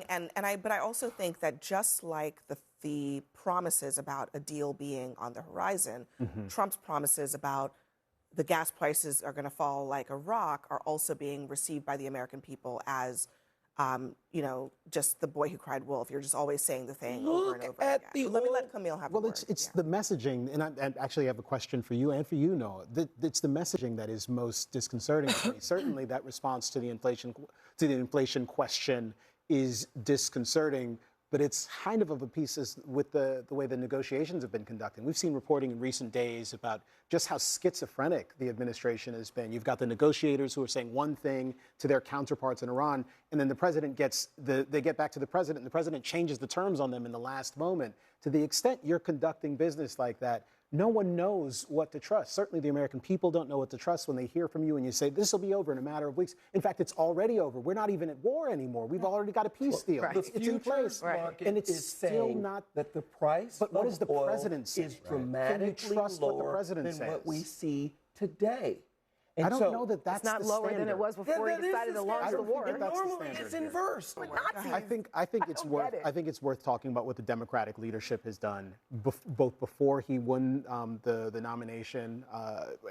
but I also think that just like the promises about a deal being on the horizon, Trump's promises about the gas prices are going to fall like a rock are also being received by the American people as, just the boy who cried wolf. You're just always saying the thing over and over again. Let me let Kmele have the word. It's the messaging, and I actually have a question for you and for you, Noah. It's the messaging that is most disconcerting to me. Certainly, that response to the inflation question is disconcerting. But it's kind of a piece with the way the negotiations have been conducted. We've seen reporting in recent days about just how schizophrenic the administration has been. You've got the negotiators who are saying one thing to their counterparts in Iran, and then they get back to the president, and the president changes the terms on them in the last moment. To the extent you're conducting business like that, no one knows what to trust. Certainly the American people don't know what to trust when they hear from you and you say, this will be over in a matter of weeks. In fact, it's already over. We're not even at war anymore. We've already got a peace deal. Right. It's in place. And it's still not that the price but what of is the oil president saying? is dramatically lower than what we see today. And I don't know that that's it's not the lower standard. than it was before he decided to launch the war. Normally it's inverse. I think it's worth talking about what the Democratic leadership has done both before he won the nomination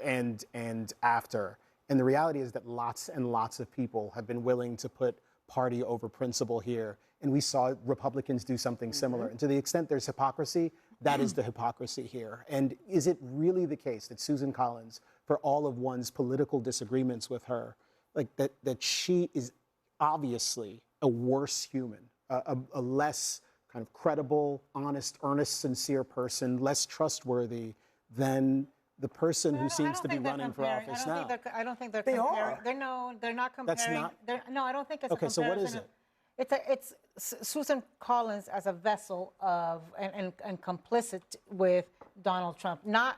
and after. And the reality is that lots and lots of people have been willing to put party over principle here. And we saw Republicans do something similar. And to the extent there's hypocrisy, that is the hypocrisy here. And is it really the case that Susan Collins, for all of one's political disagreements with her, like that she is obviously a worse human, a less kind of credible, honest, earnest, sincere person, less trustworthy than the person who seems to be running for office now? I don't think they're comparing. They're not comparing. No, I don't think it's a comparison. Okay, so what is it? It's Susan Collins as a vessel of and complicit with Donald Trump. Not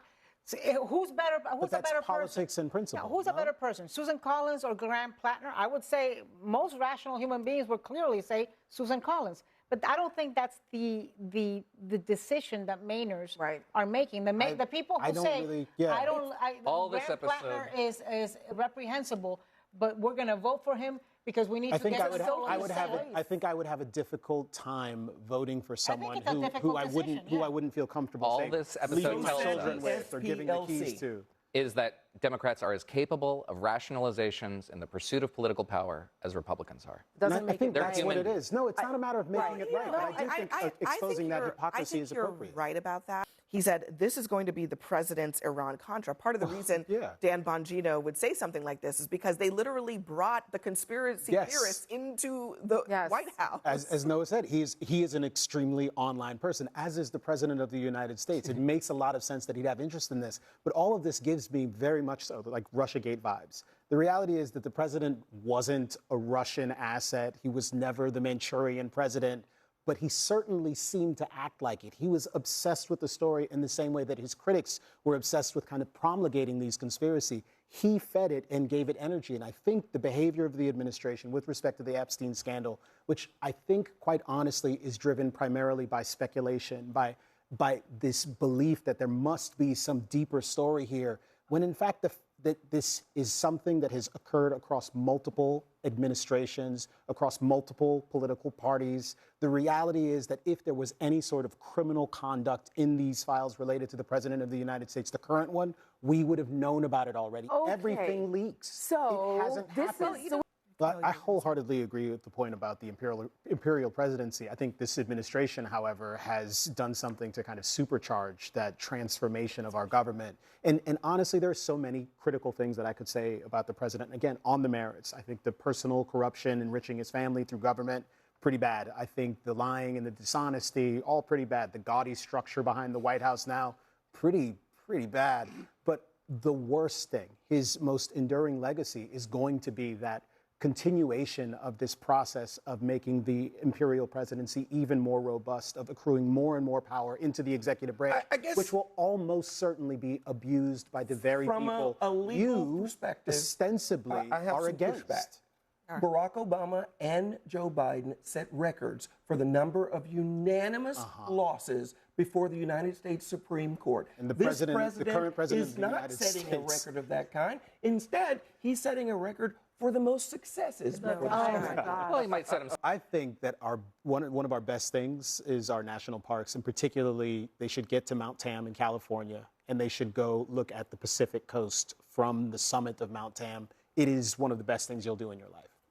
who's better. Who's a better politics person? And principle. No, who's a better person, Susan Collins or Graham Plattner? I would say most rational human beings would clearly say Susan Collins. But I don't think that's the decision that Mainers are making. The people who say Graham Plattner is reprehensible, but we're going to vote for him because we need to get I think I would have a difficult time voting for someone who I wouldn't feel comfortable saying. All this episode tells children with or giving the keys to is that Democrats are as capable of rationalizations in the pursuit of political power as Republicans are. I think that's what it is. No, it's not a matter of making it right. But I do think exposing that hypocrisy is appropriate. You're right about that. He said, this is going to be the president's Iran-Contra. Part of the reason Dan Bongino would say something like this is because they literally brought the conspiracy theorists into the White House. As Noah said, he is an extremely online person, as is the president of the United States. It makes a lot of sense that he'd have interest in this. But all of this gives me very much so like Russiagate vibes. The reality is that the president wasn't a Russian asset. He was never the Manchurian president. But he certainly seemed to act like it. He was obsessed with the story in the same way that his critics were obsessed with kind of promulgating these conspiracy. He fed it and gave it energy. And I think the behavior of the administration with respect to the Epstein scandal, which I think quite honestly is driven primarily by speculation, by this belief that there must be some deeper story here, when in fact that this is something that has occurred across multiple administrations, across multiple political parties. The reality is that if there was any sort of criminal conduct in these files related to the President of the United States, the current one, we would have known about it already. Okay. Everything leaks. So it hasn't happened. But I wholeheartedly agree with the point about the imperial presidency. I think this administration, however, has done something to kind of supercharge that transformation of our government. And honestly, there are so many critical things that I could say about the president. Again, on the merits, I think the personal corruption, enriching his family through government, pretty bad. I think the lying and the dishonesty, all pretty bad. The gaudy structure behind the White House now, pretty bad. But the worst thing, his most enduring legacy, is going to be that continuation of this process of making the imperial presidency even more robust, of accruing more and more power into the executive branch, which will almost certainly be abused by the very people a legal perspective, ostensibly are against. Barack Obama and Joe Biden set records for the number of unanimous losses before the United States Supreme Court. And the current president is not setting a record of that kind. Instead, he's setting a record for the most successes. Well, he might set himself. I think that one of our best things is our national parks, and particularly they should get to Mount Tam in California, and they should go look at the Pacific coast from the summit of Mount Tam. It is one of the best things you'll do in your life.